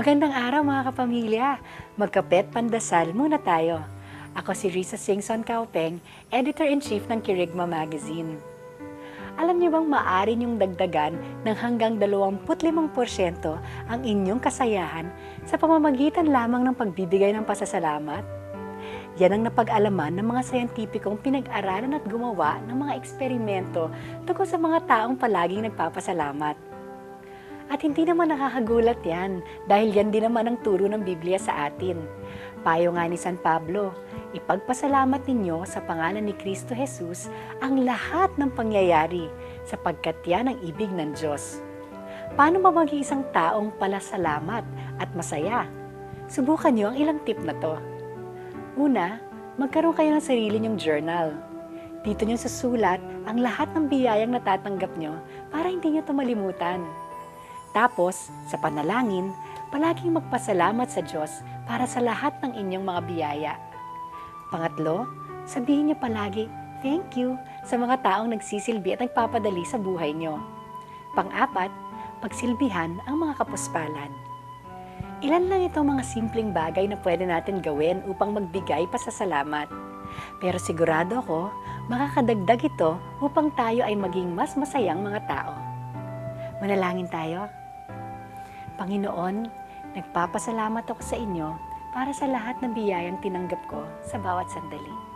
Magandang araw mga kapamilya. Magkapet pandasal muna tayo. Ako si Risa Singson Kaupeng, Editor-in-Chief ng Kirigma Magazine. Alam niyo bang maaari niyong dagdagan ng hanggang 25% ang inyong kasayahan sa pamamagitan lamang ng pagbibigay ng pasasalamat? Yan ang napag-alaman ng mga siyentipikong pinag-aralan at gumawa ng mga eksperimento tungkol sa mga taong palaging nagpapasalamat. At hindi naman nakakagulat yan dahil yan din naman ang turo ng Biblia sa atin. Payo nga ni San Pablo, ipagpasalamat ninyo sa pangalan ni Kristo Jesus ang lahat ng pangyayari sapagkat yan ang ibig ng Diyos. Paano ba maging isang taong palasalamat at masaya? Subukan niyo ang ilang tip na to. Una, magkaroon kayo ng sarili niyong journal. Dito niyo susulat ang lahat ng biyayang natatanggap niyo para hindi niyo ito malimutan. Tapos, sa panalangin, palaging magpasalamat sa Diyos para sa lahat ng inyong mga biyaya. Pangatlo, sabihin niyo palagi, thank you sa mga taong nagsisilbi at nagpapadali sa buhay niyo. Pang-apat, pagsilbihan ang mga kapuspalan. Ilan lang itong mga simpleng bagay na pwede natin gawin upang magbigay pasasalamat. Pero sigurado ako, makakadagdag ito upang tayo ay maging mas masayang mga tao. Manalangin tayo. Panginoon, nagpapasalamat ako sa inyo para sa lahat ng biyayang tinanggap ko sa bawat sandali.